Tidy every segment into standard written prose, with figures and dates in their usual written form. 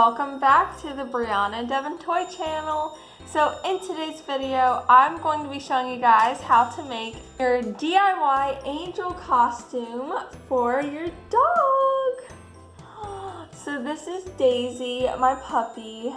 welcome back to the Brianna and Devin Toy channel. So in today's video, I'm going to be showing you guys how to make your DIY angel costume for your dog. So this is Daisy, my puppy.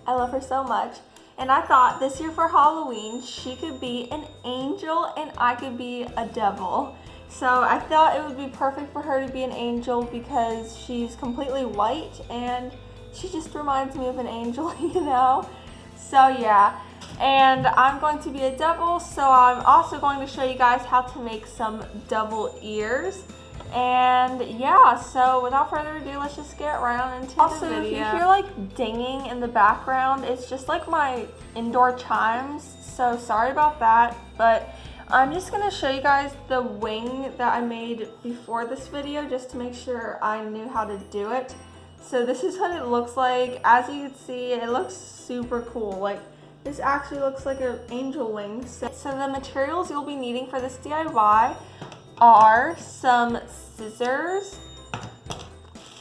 I love her so much. And I thought this year for Halloween, she could be an angel and I could be a devil. So I thought it would be perfect for her to be an angel because she's completely white and she just reminds me of an angel, you know? So yeah, and I'm going to be a devil, so I'm also going to show you guys how to make some devil ears. And yeah, so without further ado, let's just get right into the video. Also, if you hear like dinging in the background, it's just like my indoor chimes, so sorry about that, but I'm just going to show you guys the wing that I made before this video just to make sure I knew how to do it. So this is what it looks like. As you can see, it looks super cool. Like, this actually looks like an angel wing. So the materials you'll be needing for this DIY are some scissors,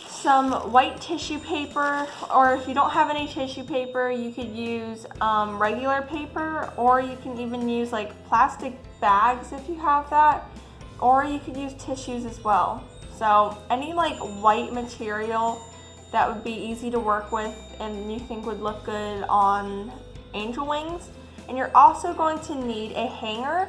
some white tissue paper, or if you don't have any tissue paper, you could use regular paper, or you can even use like plastic bags if you have that, or you could use tissues as well. So any like white material that would be easy to work with and you think would look good on angel wings. And you're also going to need a hanger,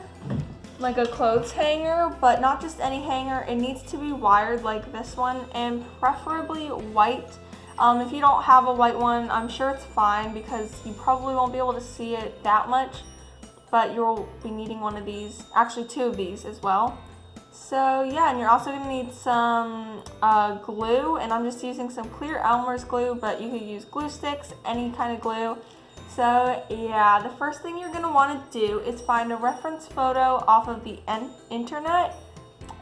like a clothes hanger, but not just any hanger. It needs to be wired like this one, and preferably white. If you don't have a white one, I'm sure it's fine because you probably won't be able to see it that much, but you'll be needing one of these, actually two of these as well. So yeah, and you're also going to need some glue, and I'm just using some clear Elmer's glue, but you could use glue sticks, any kind of glue. So yeah, the first thing you're going to want to do is find a reference photo off of the internet.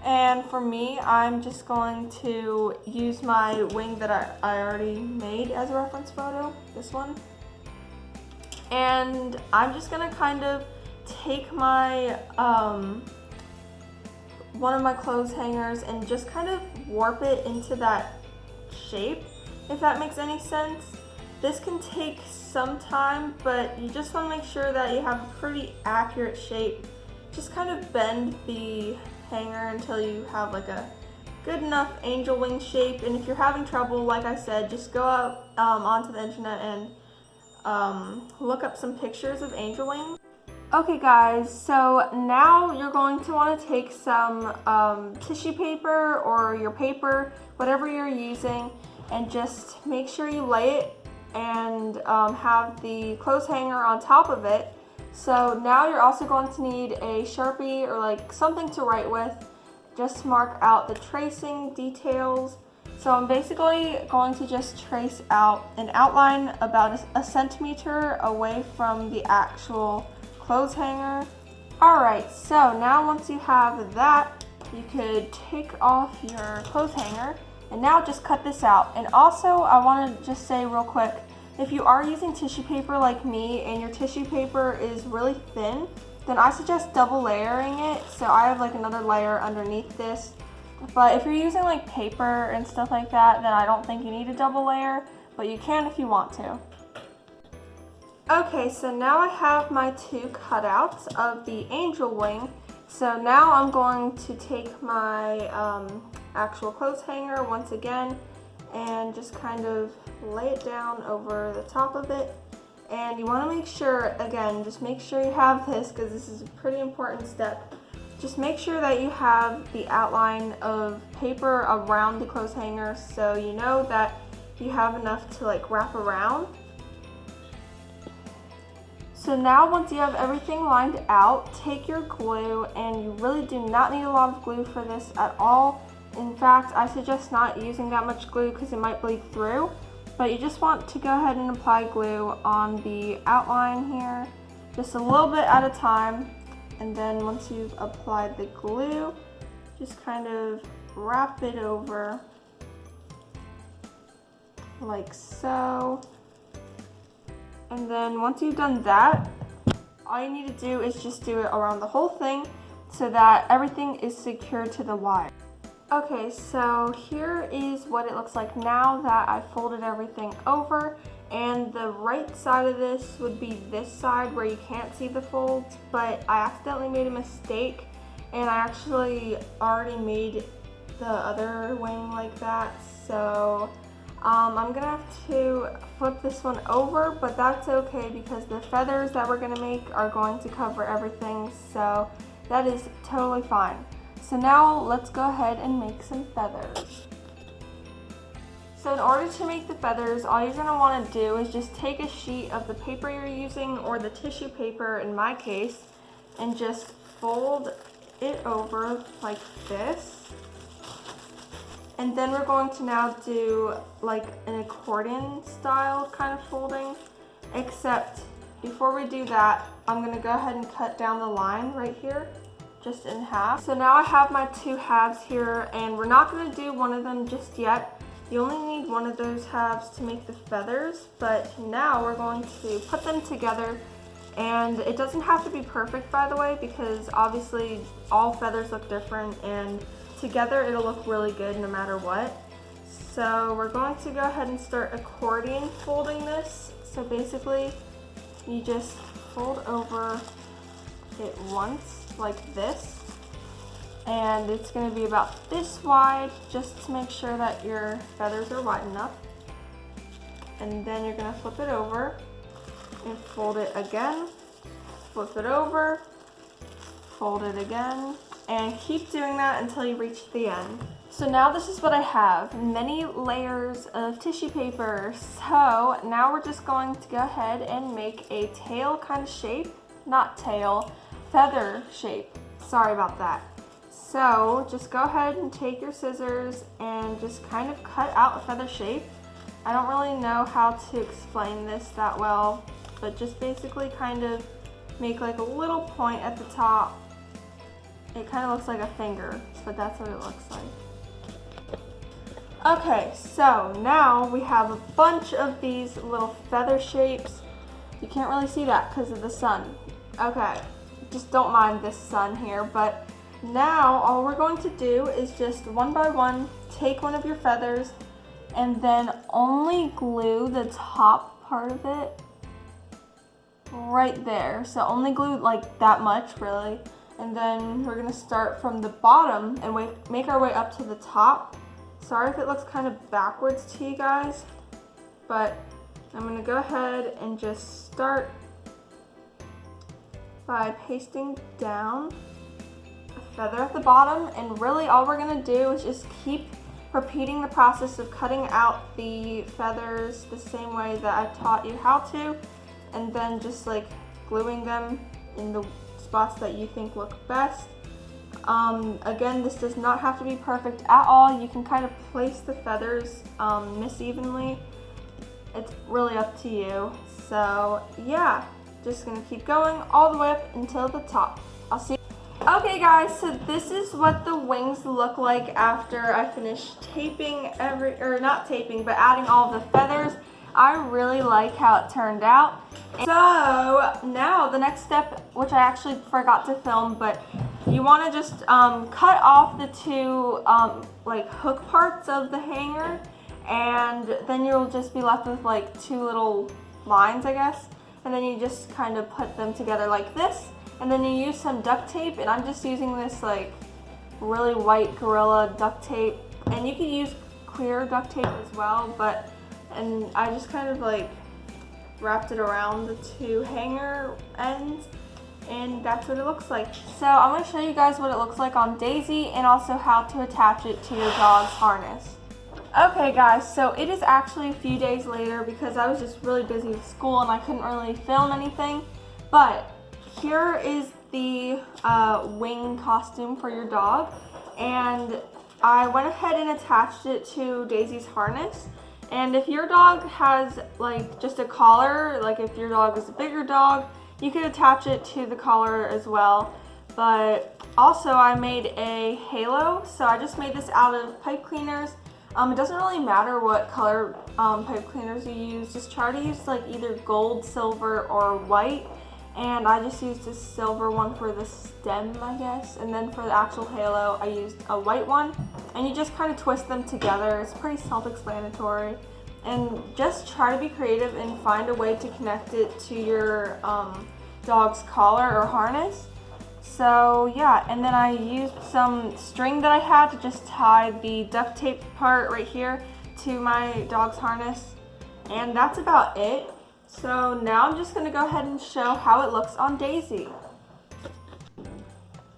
And for me, I'm just going to use my wing that I already made as a reference photo, this one. And I'm just going to kind of take my one of my clothes hangers and just kind of warp it into that shape, if that makes any sense. This can take some time, but you just want to make sure that you have a pretty accurate shape. Just kind of bend the hanger until you have like a good enough angel wing shape. And if you're having trouble, like I said, just go out onto the internet and look up some pictures of angel wings. Okay guys, so now you're going to want to take some tissue paper or your paper, whatever you're using, and just make sure you lay it and have the clothes hanger on top of it. So now you're also going to need a Sharpie or like something to write with, just to mark out the tracing details. So I'm basically going to just trace out an outline about a centimeter away from the actual clothes hanger. Alright, so now once you have that, you could take off your clothes hanger and now just cut this out. And also I want to just say real quick, if you are using tissue paper like me and your tissue paper is really thin, then I suggest double layering it. So I have like another layer underneath this. But if you're using like paper and stuff like that, then I don't think you need a double layer, but you can if you want to. Okay, so now I have my two cutouts of the angel wing. So now I'm going to take my actual clothes hanger once again and just kind of lay it down over the top of it. And you want to make sure, again, just make sure you have this because this is a pretty important step. Just make sure that you have the outline of paper around the clothes hanger so you know that you have enough to like wrap around. So now once you have everything lined out, take your glue, and you really do not need a lot of glue for this at all. In fact, I suggest not using that much glue because it might bleed through. But you just want to go ahead and apply glue on the outline here, just a little bit at a time. And then once you've applied the glue, just kind of wrap it over like so. And then once you've done that, all you need to do is just do it around the whole thing so that everything is secured to the wire. Okay, so here is what it looks like now that I folded everything over, and the right side of this would be this side where you can't see the folds, but I accidentally made a mistake and I actually already made the other wing like that, so I'm gonna have to flip this one over, but that's okay because the feathers that we're gonna make are going to cover everything, so that is totally fine. So now let's go ahead and make some feathers. So in order to make the feathers, all you're gonna wanna do is just take a sheet of the paper you're using, or the tissue paper in my case, and just fold it over like this. And then we're going to now do like an accordion style kind of folding, except before we do that, I'm gonna go ahead and cut down the line right here, just in half. So now I have my two halves here, and we're not gonna do one of them just yet. You only need one of those halves to make the feathers, but now we're going to put them together. And it doesn't have to be perfect, by the way, because obviously all feathers look different, and together it'll look really good no matter what. So we're going to go ahead and start accordion folding this. So basically you just fold over it once like this, and it's going to be about this wide just to make sure that your feathers are wide enough. And then you're going to flip it over and fold it again, flip it over, fold it again, and keep doing that until you reach the end. So now this is what I have, many layers of tissue paper. So now we're just going to go ahead and make a tail kind of shape, not tail, feather shape. Sorry about that. So just go ahead and take your scissors and just kind of cut out a feather shape. I don't really know how to explain this that well, but just basically kind of make like a little point at the top. It kind of looks like a finger, but that's what it looks like. Okay, so now we have a bunch of these little feather shapes. You can't really see that because of the sun. Okay, just don't mind this sun here, but now all we're going to do is just one by one take one of your feathers and then only glue the top part of it right there. So only glue like that much really. And then we're gonna start from the bottom and make our way up to the top. Sorry if it looks kind of backwards to you guys, but I'm gonna go ahead and just start by pasting down a feather at the bottom. And really all we're gonna do is just keep repeating the process of cutting out the feathers the same way that I taught you how to, and then just like gluing them in the spots that you think look best. Again, this does not have to be perfect at all. You can kind of place the feathers misevenly. It's really up to you. So yeah, just gonna keep going all the way up until the top. I'll see you. Okay guys, so this is what the wings look like after I finish taping not taping, but adding all of the feathers. I really like how it turned out. So now the next step, which I actually forgot to film, but you want to just cut off the two like hook parts of the hanger, and then you'll just be left with like two little lines, I guess. And then you just kind of put them together like this, and then you use some duct tape, and I'm just using this like really white Gorilla duct tape, and you can use clear duct tape as well, and I just kind of like wrapped it around the two hanger ends, and that's what it looks like. So I'm going to show you guys what it looks like on Daisy, and also how to attach it to your dog's harness. Okay guys, so it is actually a few days later because I was just really busy with school and I couldn't really film anything, but here is the wing costume for your dog, and I went ahead and attached it to Daisy's harness. And if your dog has like just a collar, like if your dog is a bigger dog, you could attach it to the collar as well. But also I made a halo, so I just made this out of pipe cleaners. It doesn't really matter what color pipe cleaners you use, just try to use like either gold, silver, or white. and I just used a silver one for the stem, I guess, and then for the actual halo I used a white one, and you just kind of twist them together. It's pretty self-explanatory, and just try to be creative and find a way to connect it to your dog's collar or harness. So yeah, and then I used some string that I had to just tie the duct tape part right here to my dog's harness, and that's about it. So now I'm just gonna go ahead and show how it looks on Daisy.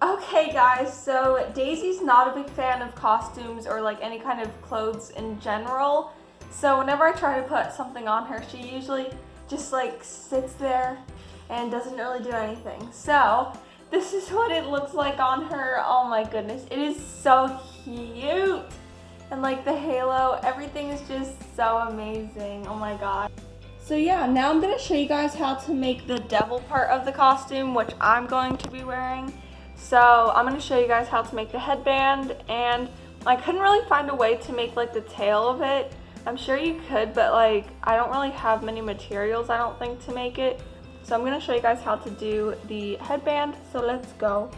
Okay guys, so Daisy's not a big fan of costumes or like any kind of clothes in general. So whenever I try to put something on her, she usually just like sits there and doesn't really do anything. So this is what it looks like on her. Oh my goodness, it is so cute. And like the halo, everything is just so amazing. Oh my god. So yeah, now I'm gonna show you guys how to make the devil part of the costume, which I'm going to be wearing. So I'm gonna show you guys how to make the headband, and I couldn't really find a way to make like the tail of it. I'm sure you could, but like I don't really have many materials, I don't think, to make it. So I'm gonna show you guys how to do the headband, so let's go.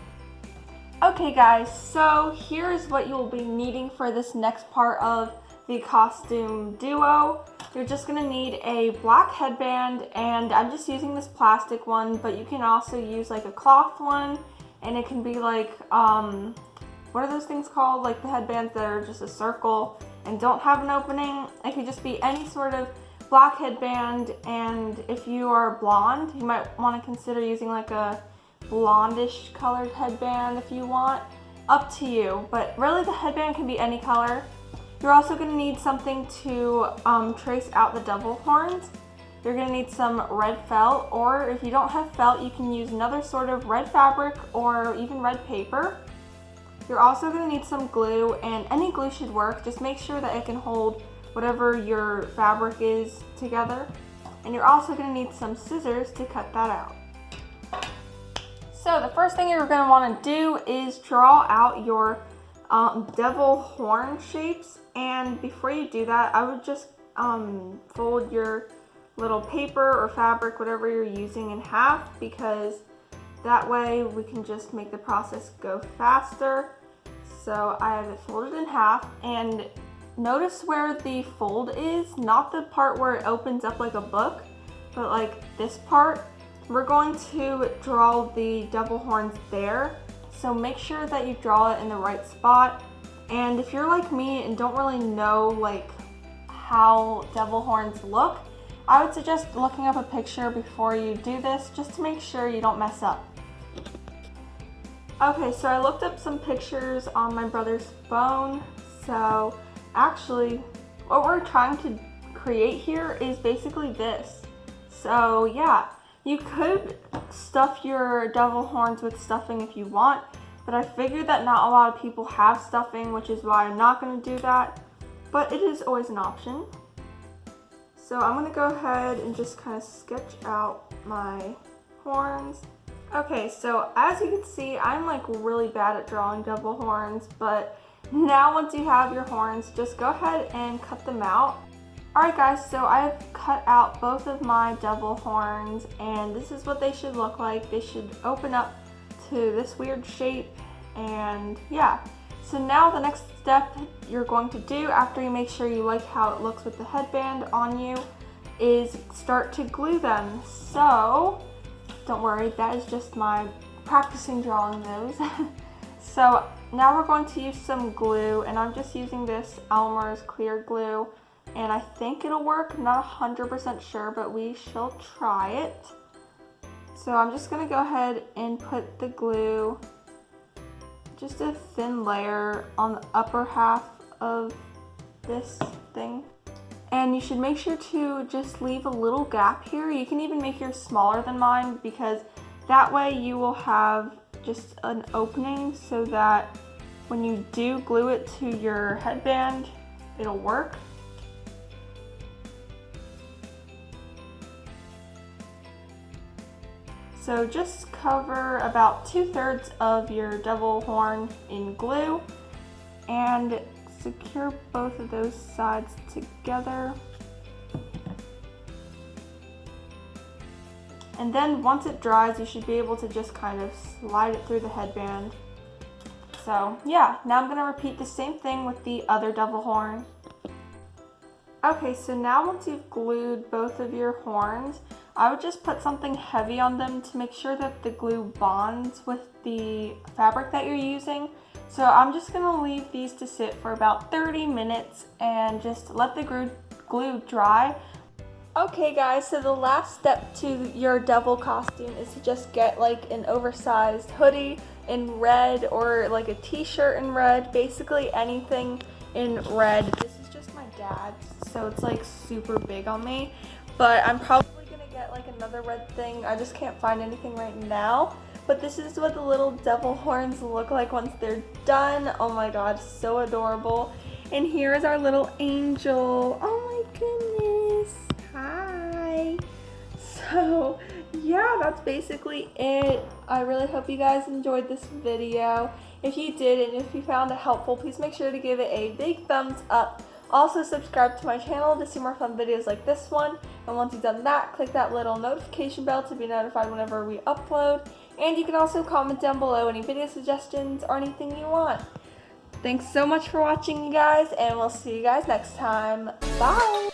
Okay guys, so here's what you'll be needing for this next part of the costume duo. You're just gonna need a black headband, and I'm just using this plastic one, but you can also use like a cloth one, and it can be like, what are those things called? Like the headbands that are just a circle and don't have an opening. It could just be any sort of black headband, and if you are blonde, you might want to consider using like a blondish colored headband if you want. Up to you, but really the headband can be any color. You're also going to need something to trace out the devil horns. You're going to need some red felt, or if you don't have felt, you can use another sort of red fabric or even red paper. You're also going to need some glue, and any glue should work. Just make sure that it can hold whatever your fabric is together. And you're also going to need some scissors to cut that out. So the first thing you're going to want to do is draw out your devil horn shapes, and before you do that, I would just fold your little paper or fabric, whatever you're using, in half, because that way we can just make the process go faster. So I have it folded in half, and notice where the fold is, not the part where it opens up like a book, but like this part. We're going to draw the devil horns there, so make sure that you draw it in the right spot. And if you're like me and don't really know like how devil horns look, I would suggest looking up a picture before you do this, just to make sure you don't mess up. Okay, so I looked up some pictures on my brother's phone. So actually, what we're trying to create here is basically this. So yeah, you could stuff your devil horns with stuffing if you want, but I figured that not a lot of people have stuffing, which is why I'm not going to do that, but it is always an option. So I'm going to go ahead and just kind of sketch out my horns. Okay, so as you can see, I'm like really bad at drawing devil horns, but now once you have your horns, just go ahead and cut them out. Alright guys, so I've cut out both of my devil horns, and this is what they should look like. They should open up to this weird shape, and yeah. So now the next step you're going to do after you make sure you like how it looks with the headband on you is start to glue them. So don't worry, that is just my practicing drawing those. So now we're going to use some glue, and I'm just using this Elmer's clear glue, and I think it'll work. I'm not 100% sure, but we shall try it. So I'm just going to go ahead and put the glue, just a thin layer, on the upper half of this thing. And you should make sure to just leave a little gap here. You can even make yours smaller than mine, because that way you will have just an opening so that when you do glue it to your headband, it'll work. So just cover about 2/3 of your devil horn in glue and secure both of those sides together. And then once it dries, you should be able to just kind of slide it through the headband. So yeah, now I'm gonna repeat the same thing with the other devil horn. Okay, so now once you've glued both of your horns, I would just put something heavy on them to make sure that the glue bonds with the fabric that you're using. So I'm just gonna leave these to sit for about 30 minutes and just let the glue dry. Okay guys, so the last step to your devil costume is to just get like an oversized hoodie in red or like a t-shirt in red, basically anything in red. This is just my dad's, so it's like super big on me, but I'm probably gonna get like another red thing. I just can't find anything right now, but this is what the little devil horns look like once they're done. Oh my god, so adorable. And here is our little angel. Oh my goodness. Hi. So yeah, that's basically it. I really hope you guys enjoyed this video. If you did and if you found it helpful, please make sure to give it a big thumbs up. Also subscribe to my channel to see more fun videos like this one. And once you've done that, click that little notification bell to be notified whenever we upload. And you can also comment down below any video suggestions or anything you want. Thanks so much for watching, you guys, and we'll see you guys next time. Bye!